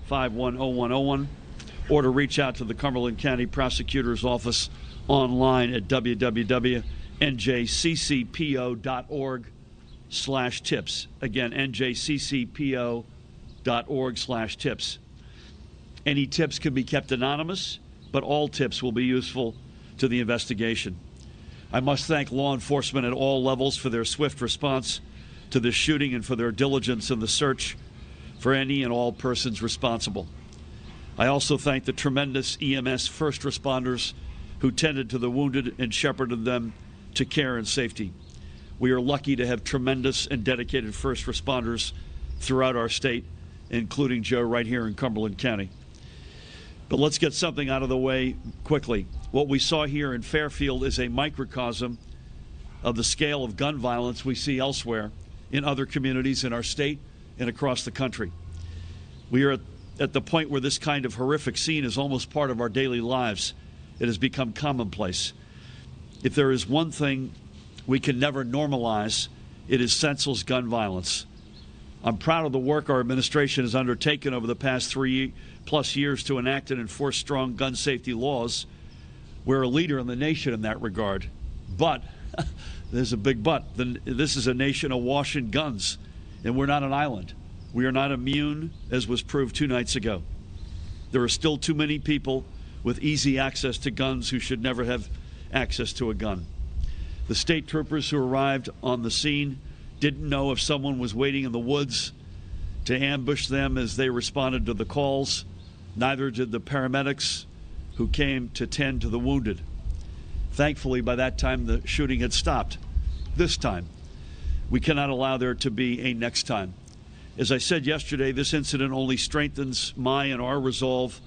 855-451-0101, or to reach out to the Cumberland County Prosecutor's Office online at www.njccpo.org/tips. Again, njccpo.org/tips. Any tips can be kept anonymous, but all tips will be useful to the investigation. I must thank law enforcement at all levels for their swift response to this shooting and for their diligence in the search for any and all persons responsible. I also thank the tremendous EMS first responders who tended to the wounded and shepherded them to care and safety. We are lucky to have tremendous and dedicated first responders throughout our state, including Joe right here in Cumberland County. But let's get something out of the way quickly. What we saw here in Fairfield is a microcosm of the scale of gun violence we see elsewhere in other communities in our state and across the country. We are at the point where this kind of horrific scene is almost part of our daily lives. It has become commonplace. If there is one thing we can never normalize, it is senseless gun violence. I'm proud of the work our administration has undertaken over the past 3+ years to enact and enforce strong gun safety laws. We're a leader in the nation in that regard. But, there's a big but, this is a nation awash in guns, and we're not an island. We are not immune, as was proved 2 nights ago. There are still too many people with easy access to guns who should never have access to a gun. The state troopers who arrived on the scene didn't know if someone was waiting in the woods to ambush them as they responded to the calls. Neither did the paramedics who came to tend to the wounded. Thankfully, by that time, the shooting had stopped. This time, we cannot allow there to be a next time. As I said yesterday, this incident only strengthens my and our resolve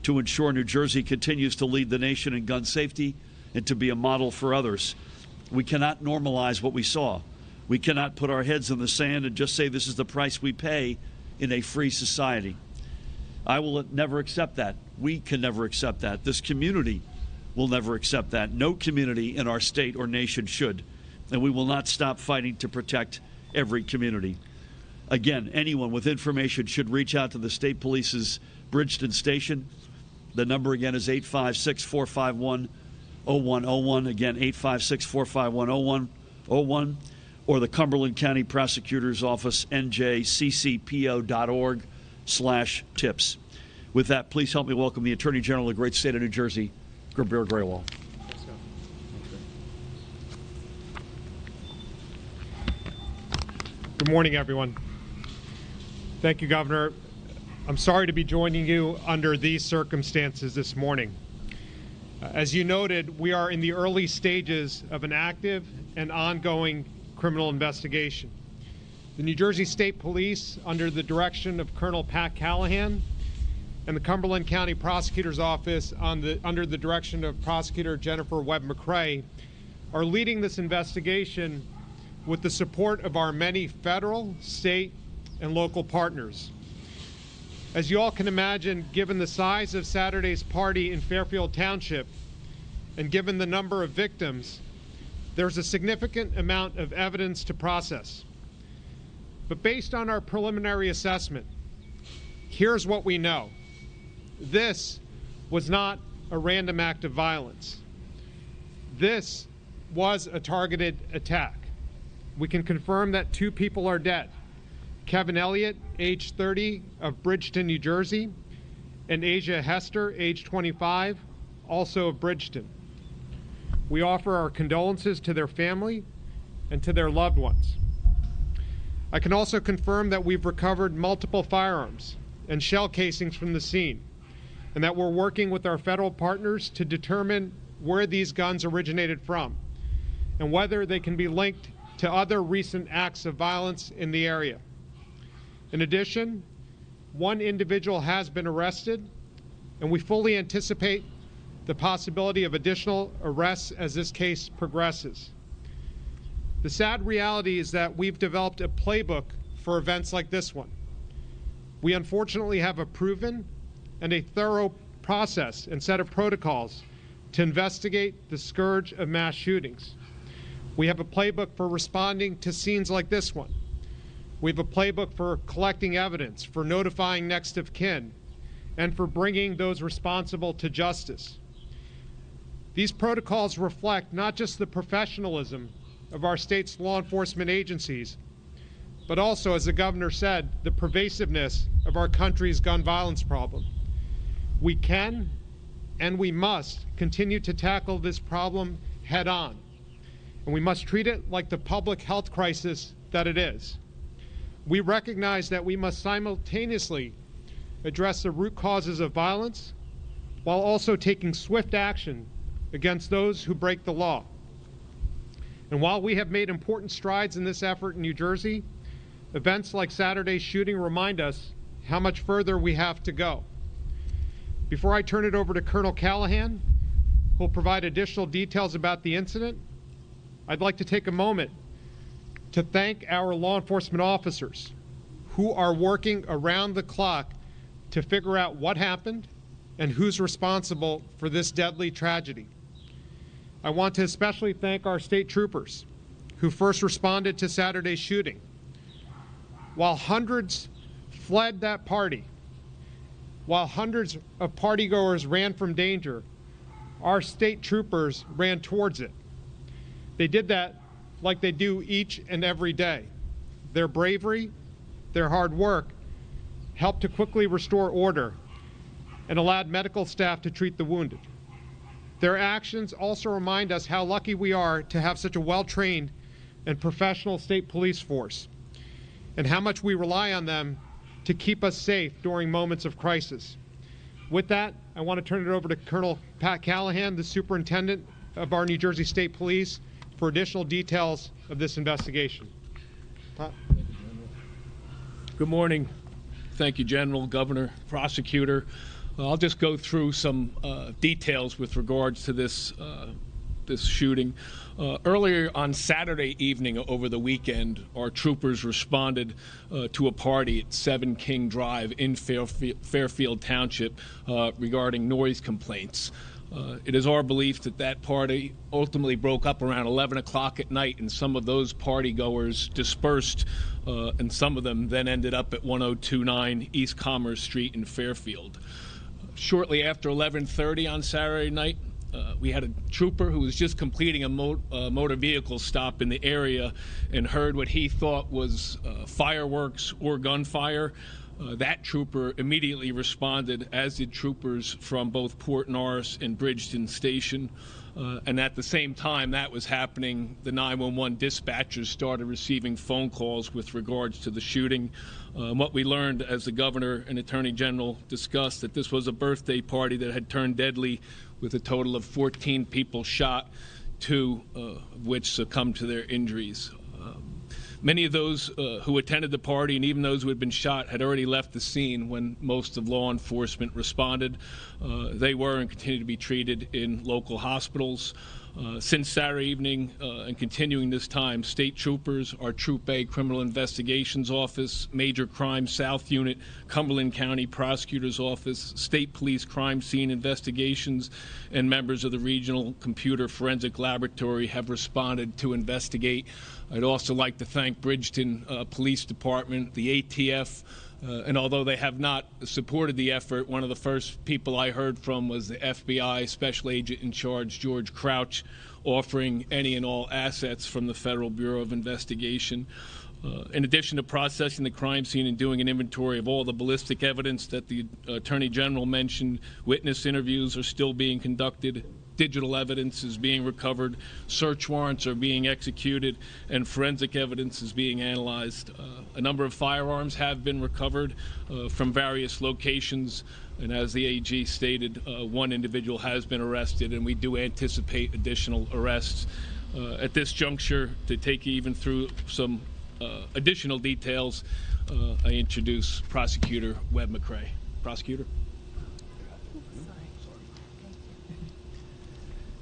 to ensure New Jersey continues to lead the nation in gun safety and to be a model for others. We cannot normalize what we saw. We cannot put our heads in the sand and just say this is the price we pay in a free society. I will never accept that. We can never accept that. This community will never accept that. No community in our state or nation should. And we will not stop fighting to protect every community. Again, anyone with information should reach out to the state police's Bridgeton station. The number again is 856-451-0101. Again, 856-451-0101. Or the Cumberland County Prosecutor's Office, njccpo.org/tips. With that, please help me welcome the Attorney General of the great state of New Jersey, Gabriel Graywall. Good morning, everyone. Thank you, Governor. I'm sorry to be joining you under these circumstances this morning. As you noted, we are in the early stages of an active and ongoing criminal investigation. The New Jersey State Police, under the direction of Colonel Pat Callahan, and the Cumberland County Prosecutor's Office under the direction of Prosecutor Jennifer Webb-McRae, are leading this investigation with the support of our many federal, state, and local partners. As you all can imagine, given the size of Saturday's party in Fairfield Township, and given the number of victims, there's a significant amount of evidence to process. But based on our preliminary assessment, here's what we know. This was not a random act of violence. This was a targeted attack. We can confirm that 2 people are dead. Kevin Elliot, age 30, of Bridgeton, New Jersey, and Asia Hester, age 25, also of Bridgeton. We offer our condolences to their family and to their loved ones. I can also confirm that we've recovered multiple firearms and shell casings from the scene, and that we're working with our federal partners to determine where these guns originated from and whether they can be linked to other recent acts of violence in the area. In addition, 1 individual has been arrested, and we fully anticipate the possibility of additional arrests as this case progresses. The sad reality is that we've developed a playbook for events like this one. We unfortunately have a proven and a thorough process and set of protocols to investigate the scourge of mass shootings. We have a playbook for responding to scenes like this one. We have a playbook for collecting evidence, for notifying next of kin, and for bringing those responsible to justice. These protocols reflect not just the professionalism of our state's law enforcement agencies, but also, as the governor said, the pervasiveness of our country's gun violence problem. We can and we must continue to tackle this problem head on, and we must treat it like the public health crisis that it is. We recognize that we must simultaneously address the root causes of violence while also taking swift action against those who break the law. And while we have made important strides in this effort in New Jersey, events like Saturday's shooting remind us how much further we have to go. Before I turn it over to Colonel Callahan, who will provide additional details about the incident, I'd like to take a moment to thank our law enforcement officers who are working around the clock to figure out what happened and who's responsible for this deadly tragedy. I want to especially thank our state troopers who first responded to Saturday's shooting. While hundreds fled that party, while hundreds of partygoers ran from danger, our state troopers ran towards it. They did that like they do each and every day. Their bravery, their hard work, helped to quickly restore order and allowed medical staff to treat the wounded. Their actions also remind us how lucky we are to have such a well-trained and professional state police force, and how much we rely on them to keep us safe during moments of crisis. With that, I want to turn it over to Colonel Pat Callahan, the Superintendent of our New Jersey State Police, for additional details of this investigation. Pat? Good morning. Thank you, General, Governor, Prosecutor. I'll just go through some details with regards to this shooting. Earlier on Saturday evening over the weekend, our troopers responded to a party at 7 King Drive in Fairfield Township regarding noise complaints. It is our belief that that party ultimately broke up around 11 o'clock at night, and some of those partygoers dispersed, and some of them then ended up at 1029 East Commerce Street in Fairfield. Shortly after 11:30 on Saturday night, we had a trooper who was just completing a motor vehicle stop in the area and heard what he thought was fireworks or gunfire. That trooper immediately responded, as did troopers from both Port Norris and Bridgeton Station. And at the same time that was happening, the 911 dispatchers started receiving phone calls with regards to the shooting. What we learned, as the Governor and Attorney General discussed, that this was a birthday party that had turned deadly, with a total of 14 people shot, 2 of which succumbed to their injuries. Many of those who attended the party, and even those who had been shot, had already left the scene when most of law enforcement responded. They were and continue to be treated in local hospitals. Since Saturday evening and continuing this time, state troopers, our Troop A Criminal Investigations Office, Major Crime South Unit, Cumberland County Prosecutor's Office, State Police Crime Scene Investigations, and members of the Regional Computer Forensic Laboratory have responded to investigate. I'd also like to thank Bridgeton Police Department, the ATF, and although they have not supported the effort, one of the first people I heard from was the FBI Special Agent in Charge, George Crouch, offering any and all assets from the Federal Bureau of Investigation. In addition to processing the crime scene and doing an inventory of all the ballistic evidence that the Attorney General mentioned, witness interviews are still being conducted. Digital evidence is being recovered, search warrants are being executed, and forensic evidence is being analyzed. A number of firearms have been recovered from various locations, and as the AG stated, one individual has been arrested, and we do anticipate additional arrests. At this juncture, to take you even through some additional details, I introduce Prosecutor Webb-McRae. Prosecutor.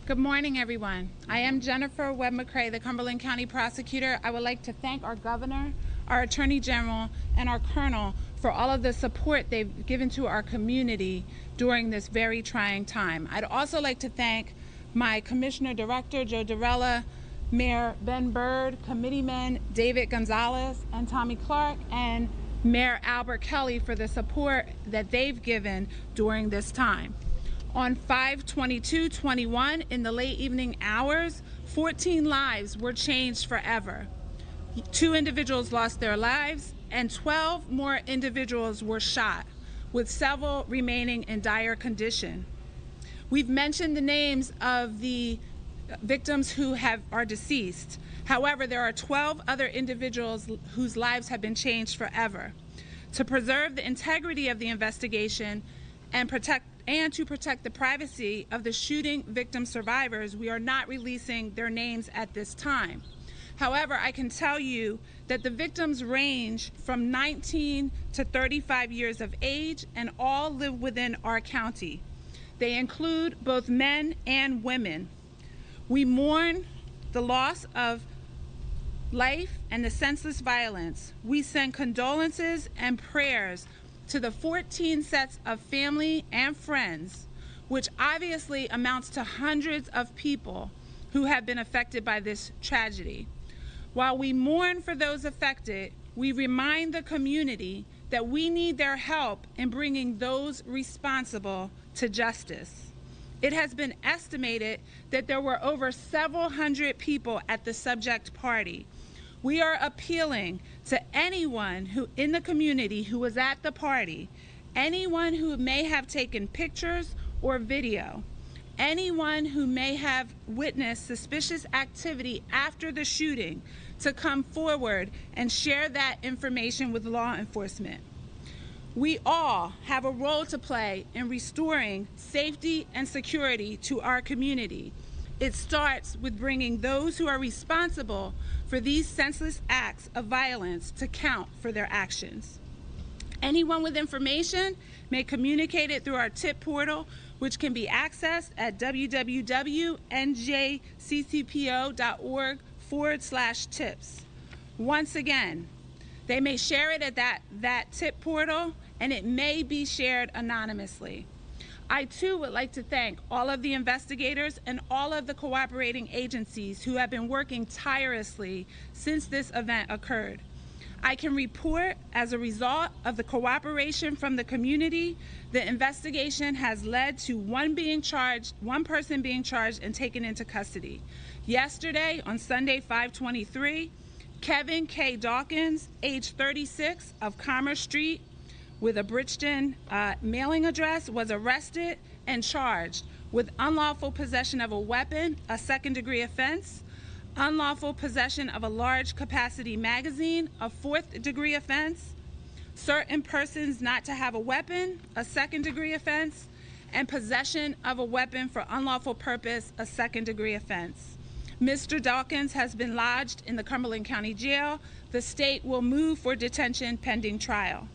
Good morning, everyone. I am Jennifer Webb-McRae, the Cumberland County Prosecutor. I would like to thank our Governor, our Attorney General, and our Colonel for all of the support they've given to our community during this very trying time. I'd also like to thank my Commissioner Director, Joe Durella, Mayor Ben Byrd, committeemen David Gonzalez and Tommy Clark, and Mayor Albert Kelly for the support that they've given during this time. On 5/22/21, in the late evening hours, 14 lives were changed forever. 2 individuals lost their lives, and 12 more individuals were shot, with several remaining in dire condition. We've mentioned the names of the victims who are deceased. However, there are 12 other individuals whose lives have been changed forever. To preserve the integrity of the investigation and to protect the privacy of the shooting victim survivors, we are not releasing their names at this time. However, I can tell you that the victims range from 19 to 35 years of age and all live within our county. They include both men and women. We mourn the loss of life and the senseless violence. We send condolences and prayers to the 14 sets of family and friends, which obviously amounts to hundreds of people who have been affected by this tragedy. While we mourn for those affected, we remind the community that we need their help in bringing those responsible to justice. It has been estimated that there were over several hundred people at the subject party. We are appealing to anyone who in the community who was at the party, anyone who may have taken pictures or video, anyone who may have witnessed suspicious activity after the shooting, to come forward and share that information with law enforcement. We all have a role to play in restoring safety and security to our community. It starts with bringing those who are responsible for these senseless acts of violence to count for their actions. Anyone with information may communicate it through our tip portal, which can be accessed at www.njccpo.org/tips. Once again, they may share it at that tip portal, and it may be shared anonymously. I too would like to thank all of the investigators and all of the cooperating agencies who have been working tirelessly since this event occurred. I can report, as a result of the cooperation from the community, the investigation has led to one person being charged and taken into custody. Yesterday, on Sunday, 5/23, Kevin K. Dawkins, age 36, of Commerce Street, with a Bridgeton mailing address, was arrested and charged with unlawful possession of a weapon, a second-degree offense, unlawful possession of a large capacity magazine, a fourth-degree offense, certain persons not to have a weapon, a second-degree offense, and possession of a weapon for unlawful purpose, a second-degree offense. Mr. Dawkins has been lodged in the Cumberland County Jail. The state will move for detention pending trial.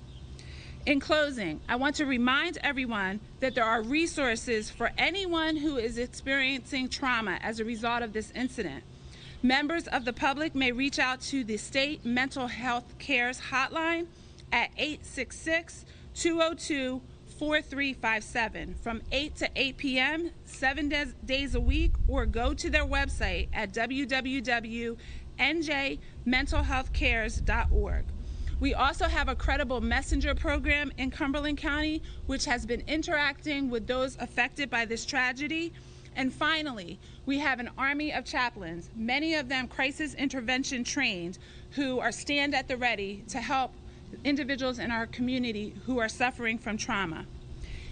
In closing, I want to remind everyone that there are resources for anyone who is experiencing trauma as a result of this incident. Members of the public may reach out to the State Mental Health Cares Hotline at 866-202-4357 from 8 to 8 p.m., 7 days a week, or go to their website at www.njmentalhealthcares.org. We also have a credible messenger program in Cumberland County, which has been interacting with those affected by this tragedy. And finally, we have an army of chaplains, many of them crisis intervention trained, who stand at the ready to help individuals in our community who are suffering from trauma.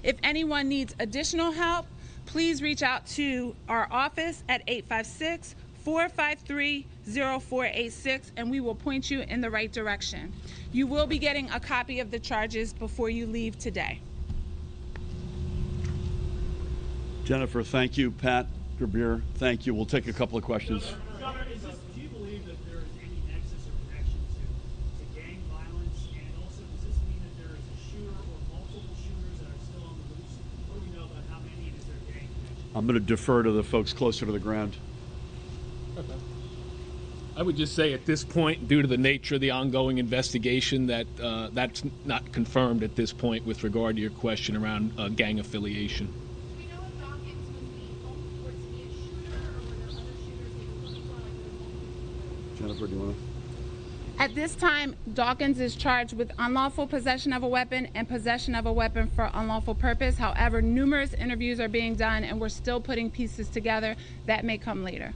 If anyone needs additional help, please reach out to our office at 856-453-0486, and we will point you in the right direction. You will be getting a copy of the charges before you leave today. Jennifer, thank you. Pat Gerbier, thank you. We'll take a couple of questions. Governor, do you believe that there is any nexus or connection to gang violence? And also, does this mean that there is a shooter or multiple shooters that are still on the loose? What do we know about how many, and is there gang connection? I'm going to defer to the folks closer to the ground. Okay. I would just say at this point, due to the nature of the ongoing investigation, that that's not confirmed at this point with regard to your question around gang affiliation. Do we know if Dawkins was the only reports to be a shooter, or were there other shooters they were looking for, like there were multiple shooters? Jennifer, do you want to? At this time, Dawkins is charged with unlawful possession of a weapon and possession of a weapon for unlawful purpose. However, numerous interviews are being done and we're still putting pieces together. That may come later.